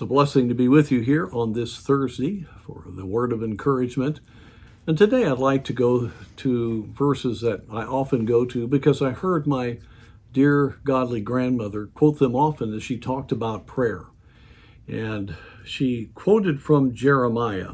It's a blessing to be with you here on this Thursday for the word of encouragement. And today I'd like to go to verses that I often go to because I heard my dear godly grandmother quote them often as she talked about prayer. And she quoted from Jeremiah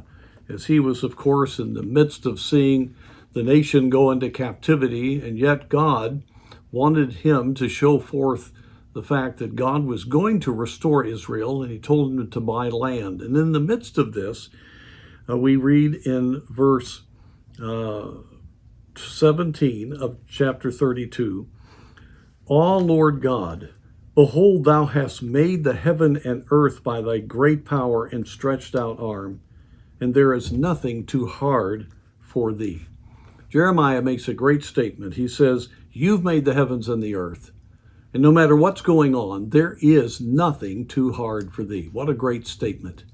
as he was, of course, in the midst of seeing the nation go into captivity, and yet God wanted him to show forth the fact that God was going to restore Israel, and he told him to buy land. And in the midst of this, we read in verse 17 of chapter 32, "Ah, Lord God, behold, thou hast made the heaven and earth by thy great power and stretched out arm, and there is nothing too hard for thee." Jeremiah makes a great statement. He says, you've made the heavens and the earth. And no matter what's going on, there is nothing too hard for thee. What a great statement.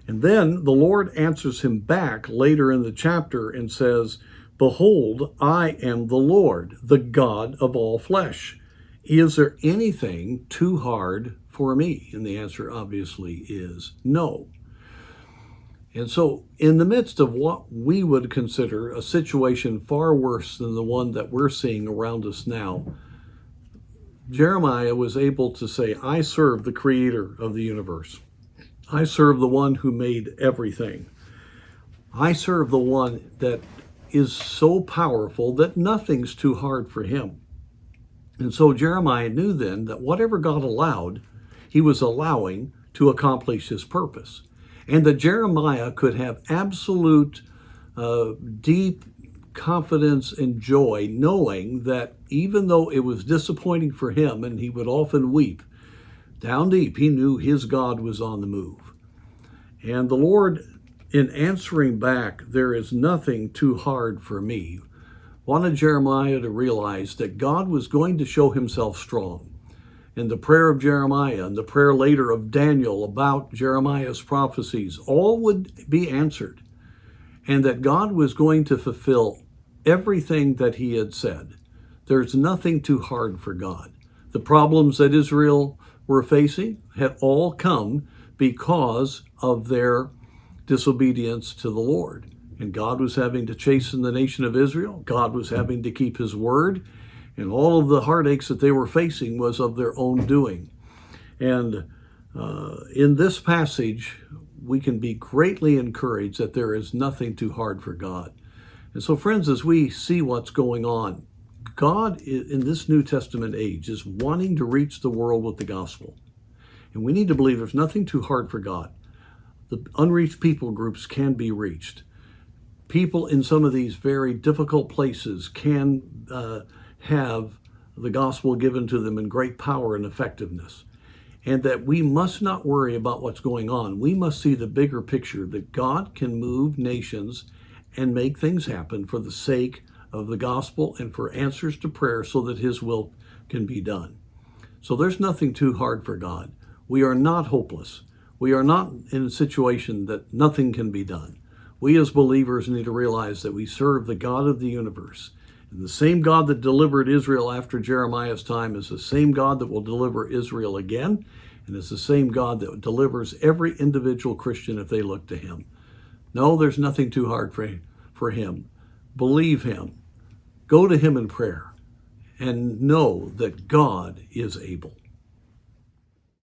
And then the Lord answers him back later in the chapter and says, "Behold, I am the Lord, the God of all flesh. Is there anything too hard for me?" And the answer obviously is no. And so in the midst of what we would consider a situation far worse than the one that we're seeing around us now, Jeremiah was able to say, I serve the creator of the universe. I serve the one who made everything. I serve the one that is so powerful that nothing's too hard for him. And so Jeremiah knew then that whatever God allowed, he was allowing to accomplish his purpose. And that Jeremiah could have absolute deep confidence and joy, knowing that even though it was disappointing for him and he would often weep, down deep he knew his God was on the move. And the Lord, in answering back, "There is nothing too hard for me," wanted Jeremiah to realize that God was going to show himself strong. And the prayer of Jeremiah and the prayer later of Daniel about Jeremiah's prophecies all would be answered, and that God was going to fulfill everything that he had said. There's nothing too hard for God. The problems that Israel were facing had all come because of their disobedience to the Lord. And God was having to chasten the nation of Israel. God was having to keep his word. And all of the heartaches that they were facing was of their own doing. And in this passage, we can be greatly encouraged that there is nothing too hard for God. And so, friends, as we see what's going on, God in this New Testament age is wanting to reach the world with the gospel. And we need to believe there's nothing too hard for God. The unreached people groups can be reached. People in some of these very difficult places can have the gospel given to them in great power and effectiveness. And that we must not worry about what's going on. We must see the bigger picture that God can move nations and make things happen for the sake of the gospel and for answers to prayer so that his will can be done. So there's nothing too hard for God. We are not hopeless. We are not in a situation that nothing can be done. We as believers need to realize that we serve the God of the universe. And the same God that delivered Israel after Jeremiah's time is the same God that will deliver Israel again. And it's the same God that delivers every individual Christian if they look to him. No, there's nothing too hard for him. Believe him. Go to him in prayer. And know that God is able.